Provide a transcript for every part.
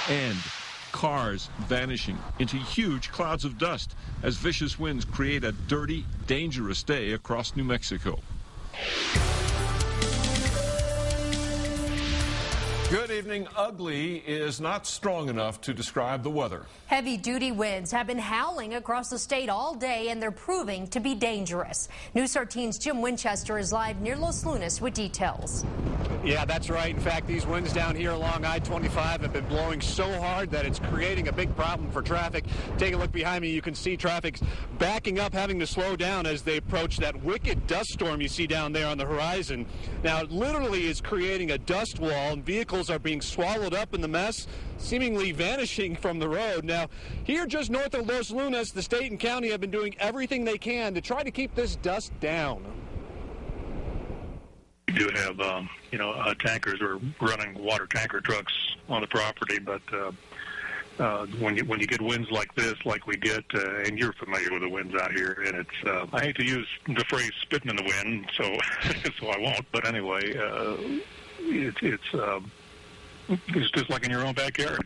and cars vanishing into huge clouds of dust as vicious winds create a dirty, dangerous day across New Mexico. Good evening. Ugly is not strong enough to describe the weather. Heavy-duty winds have been howling across the state all day, and they're proving to be dangerous. News 13's Jim Winchester is live near Los Lunas with details. Yeah, that's right. In fact, these winds down here along I-25 have been blowing so hard that it's creating a big problem for traffic. Take a look behind me. You can see traffic backing up, having to slow down as they approach that wicked dust storm you see down there on the horizon. Now, it literally is creating a dust wall, and vehicles are being swallowed up in the mess, seemingly vanishing from the road. Now, here just north of Los Lunas, the state and county have been doing everything they can to try to keep this dust down. We do have, tankers. We're running water tanker trucks on the property, but when you get winds like this, like we get, and you're familiar with the winds out here, and it's, I hate to use the phrase spitting in the wind, so so I won't, but anyway, it's just like in your own backyard.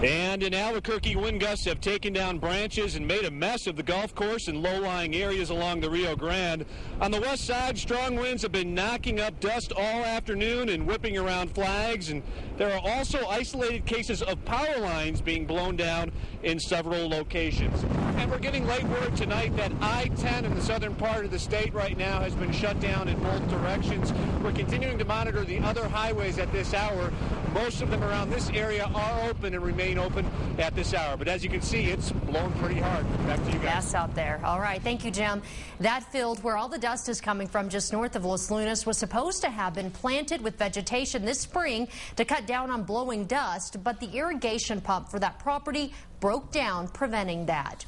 And in Albuquerque, wind gusts have taken down branches and made a mess of the golf course and low-lying areas along the Rio Grande. On the west side, strong winds have been knocking up dust all afternoon and whipping around flags. And there are also isolated cases of power lines being blown down in several locations. And we're getting late word tonight that I-10 in the southern part of the state right now has been shut down in both directions. We're continuing to monitor the other highways at this hour. Most of them around this area are open and remain open at this hour. But as you can see, it's blowing pretty hard. Back to you guys. Yes, out there. All right. Thank you, Jim. That field where all the dust is coming from just north of Los Lunas was supposed to have been planted with vegetation this spring to cut down on blowing dust, but the irrigation pump for that property broke down, preventing that.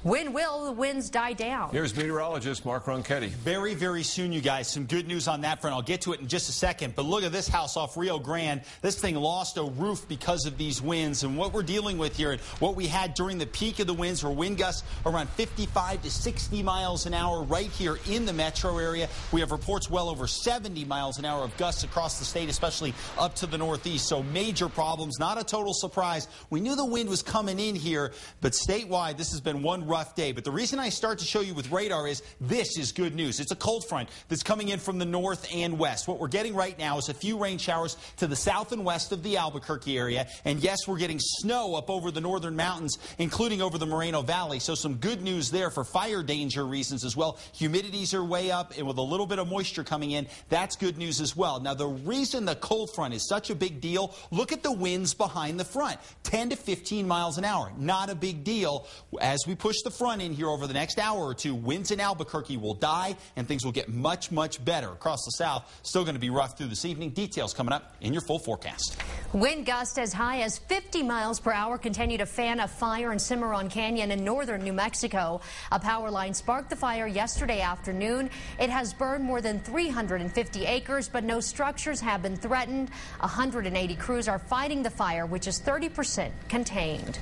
When will the winds die down? Here's meteorologist Mark Ronchetti. Very, very soon, you guys. Some good news on that front. I'll get to it in just a second. But look at this house off Rio Grande. This thing lost a roof because of these winds. And what we're dealing with here, and what we had during the peak of the winds, were wind gusts around 55 to 60 miles an hour right here in the metro area. We have reports well over 70 miles an hour of gusts across the state, especially up to the northeast. So major problems. Not a total surprise. We knew the wind was coming in here, but statewide, this has been one rough day. But the reason I start to show you with radar is this is good news. It's a cold front that's coming in from the north and west. What we're getting right now is a few rain showers to the south and west of the Albuquerque area. And yes, we're getting snow up over the northern mountains, including over the Moreno Valley. So some good news there for fire danger reasons as well. Humidities are way up, and with a little bit of moisture coming in, that's good news as well. Now, the reason the cold front is such a big deal, look at the winds behind the front. 10 to 15 miles an hour. Not a big deal. As we push the front in here over the next hour or two, winds in Albuquerque will die and things will get much, much better across the south. Still going to be rough through this evening. Details coming up in your full forecast. Wind gusts as high as 50 miles per hour continue to fan a fire in Cimarron Canyon in northern New Mexico. A power line sparked the fire yesterday afternoon. It has burned more than 350 acres, but no structures have been threatened. 180 crews are fighting the fire, which is 30% contained.